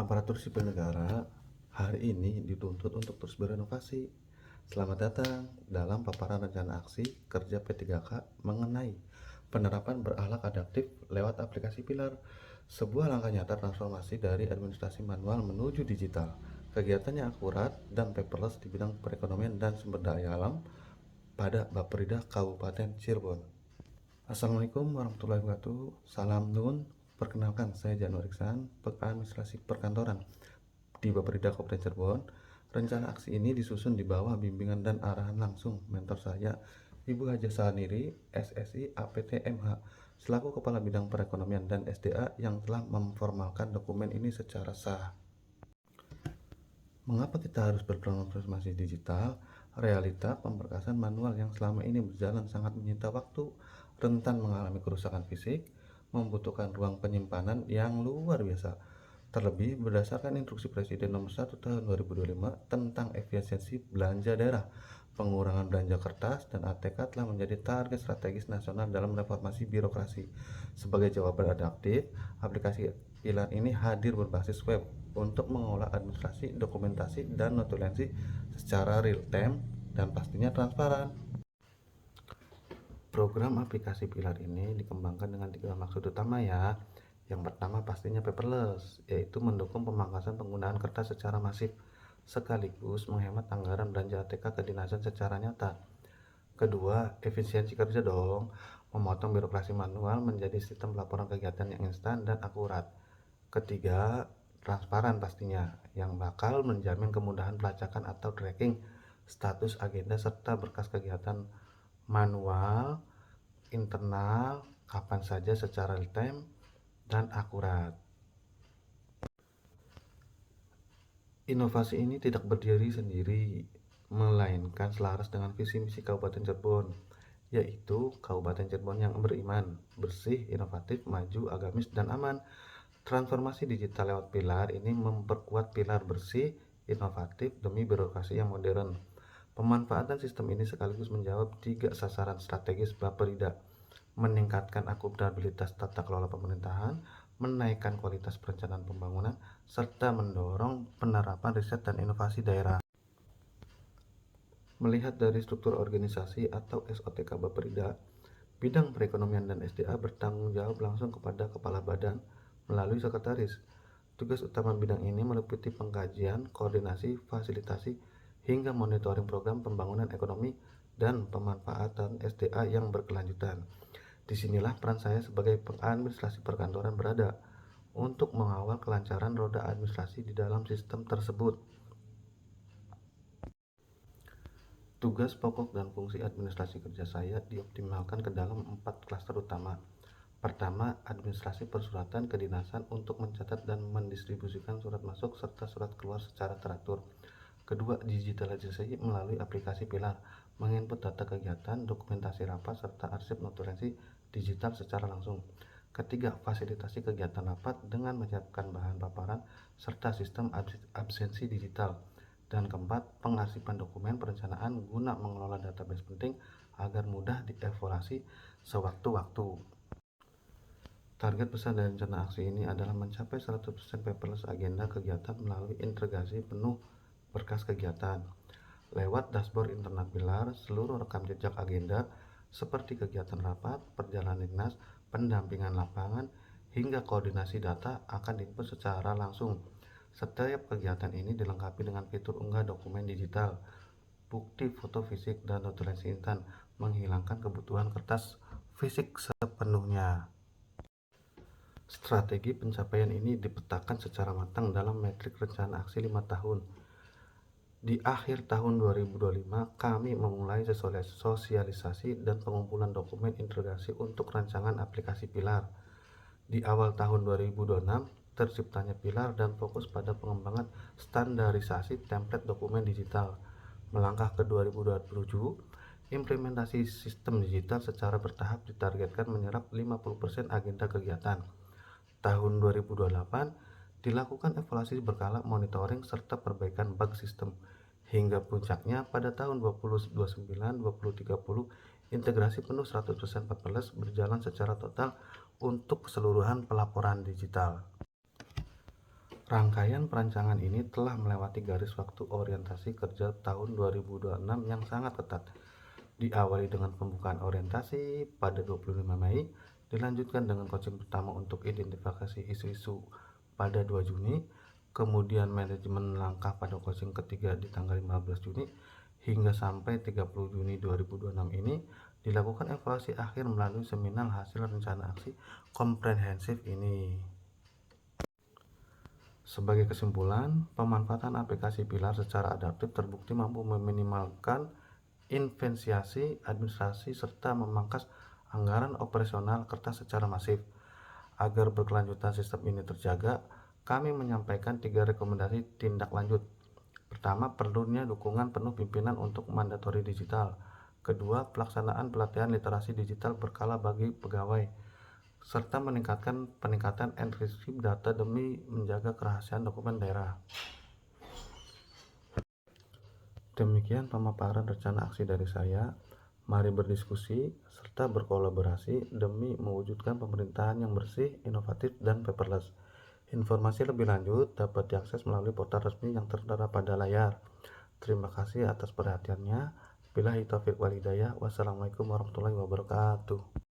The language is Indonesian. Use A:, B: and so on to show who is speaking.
A: Aparatur sipil negara hari ini dituntut untuk terus berinovasi. Selamat datang dalam paparan rencana aksi kerja P3K mengenai penerapan berakhlak adaptif lewat aplikasi Pilar, sebuah langkah nyata transformasi dari administrasi manual menuju digital. Kegiatannya akurat dan paperless di bidang perekonomian dan sumber daya alam pada Bapeda Kabupaten Cirebon. Assalamualaikum warahmatullahi wabarakatuh. Salam Nun. Perkenalkan, saya Januar Iksan, Administrasi Perkantoran di Bapeda Kabupaten Cirebon. Rencana aksi ini disusun di bawah bimbingan dan arahan langsung mentor saya, Ibu Haja Saniri, SSI APTMH, selaku Kepala Bidang Perekonomian dan SDA yang telah memformalkan dokumen ini secara sah. Mengapa kita harus bertransformasi digital? Realita pemberkasan manual yang selama ini berjalan sangat menyita waktu, rentan mengalami kerusakan fisik, membutuhkan ruang penyimpanan yang luar biasa. Terlebih berdasarkan Instruksi Presiden Nomor 1 Tahun 2025 tentang efisiensi belanja daerah, pengurangan belanja kertas dan ATK telah menjadi target strategis nasional dalam reformasi birokrasi. Sebagai jawaban adaptif, aplikasi Pilar ini hadir berbasis web untuk mengolah administrasi, dokumentasi, dan notulensi secara real time dan pastinya transparan. Program aplikasi Pilar ini dikembangkan dengan 3 maksud utama ya. Yang pertama pastinya paperless, yaitu mendukung pemangkasan penggunaan kertas secara masif, sekaligus menghemat anggaran belanja ATK kedinasan secara nyata. Kedua, efisiensi kerja dong, memotong birokrasi manual menjadi sistem pelaporan kegiatan yang instan dan akurat. Ketiga, transparan pastinya, yang bakal menjamin kemudahan pelacakan atau tracking status agenda serta berkas kegiatan manual, internal, kapan saja secara real time dan akurat. Inovasi ini tidak berdiri sendiri, melainkan selaras dengan visi misi Kabupaten Cirebon, yaitu Kabupaten Cirebon yang beriman, bersih, inovatif, maju, agamis, dan aman. Transformasi digital lewat Pilar ini memperkuat pilar bersih, inovatif demi birokrasi yang modern. Pemanfaatan sistem ini sekaligus menjawab 3 sasaran strategis Bapeda: meningkatkan akuntabilitas tata kelola pemerintahan, menaikkan kualitas perencanaan pembangunan, serta mendorong penerapan riset dan inovasi daerah. Melihat dari struktur organisasi atau SOTK Bapeda, bidang perekonomian dan SDA bertanggung jawab langsung kepada kepala badan melalui sekretaris. Tugas utama bidang ini meliputi pengkajian, koordinasi, fasilitasi, hingga monitoring program pembangunan ekonomi dan pemanfaatan SDA yang berkelanjutan. Disinilah peran saya sebagai pengadministrasi perkantoran berada, untuk mengawal kelancaran roda administrasi di dalam sistem tersebut. Tugas pokok dan fungsi administrasi kerja saya dioptimalkan ke dalam 4 klaster utama. Pertama, administrasi persuratan kedinasan untuk mencatat dan mendistribusikan surat masuk serta surat keluar secara teratur. Kedua, digitalisasi melalui aplikasi Pilar, menginput data kegiatan, dokumentasi rapat, serta arsip notulensi digital secara langsung. Ketiga, fasilitasi kegiatan rapat dengan menyiapkan bahan paparan serta sistem absensi digital. Dan keempat, pengarsipan dokumen perencanaan guna mengelola database penting agar mudah dievaluasi sewaktu-waktu. Target besar dari rencana aksi ini adalah mencapai 100% paperless agenda kegiatan melalui integrasi penuh berkas kegiatan. Lewat dashboard internal Pilar, seluruh rekam jejak agenda seperti kegiatan rapat, perjalanan dinas, pendampingan lapangan, hingga koordinasi data akan diinput secara langsung. Setiap kegiatan ini dilengkapi dengan fitur unggah dokumen digital, bukti foto fisik, dan notulensi instan, menghilangkan kebutuhan kertas fisik sepenuhnya. Strategi pencapaian ini dipetakan secara matang dalam metrik rencana aksi 5 tahun. Di akhir tahun 2025, kami memulai sosialisasi dan pengumpulan dokumen integrasi untuk rancangan aplikasi Pilar. Di awal tahun 2026, terciptanya Pilar dan fokus pada pengembangan standarisasi template dokumen digital. Melangkah ke 2027, implementasi sistem digital secara bertahap ditargetkan menyerap 50% agenda kegiatan. Tahun 2028 dilakukan evaluasi berkala, monitoring, serta perbaikan bug sistem. Hingga puncaknya pada tahun 2029-2030, integrasi penuh 100% paperless berjalan secara total untuk keseluruhan pelaporan digital. Rangkaian perancangan ini telah melewati garis waktu orientasi kerja tahun 2026 yang sangat ketat. Diawali dengan pembukaan orientasi pada 25 Mei, dilanjutkan dengan coaching pertama untuk identifikasi isu-isu pada 2 Juni, kemudian manajemen langkah pada coaching ketiga di tanggal 15 Juni, hingga sampai 30 Juni 2026 ini dilakukan evaluasi akhir melalui seminar hasil rencana aksi komprehensif ini. Sebagai kesimpulan, pemanfaatan aplikasi Pilar secara adaptif terbukti mampu meminimalkan investasi administrasi serta memangkas anggaran operasional kertas secara masif. Agar berkelanjutan sistem ini terjaga, kami menyampaikan 3 rekomendasi tindak lanjut. Pertama, perlunya dukungan penuh pimpinan untuk mandatori digital. Kedua, pelaksanaan pelatihan literasi digital berkala bagi pegawai, serta peningkatan enkripsi data demi menjaga kerahasiaan dokumen daerah. Demikian pemaparan rencana aksi dari saya. Mari berdiskusi serta berkolaborasi demi mewujudkan pemerintahan yang bersih, inovatif, dan paperless. Informasi lebih lanjut dapat diakses melalui portal resmi yang tertera pada layar. Terima kasih atas perhatiannya. Billahi taufiq wal hidayah. Wassalamualaikum warahmatullahi wabarakatuh.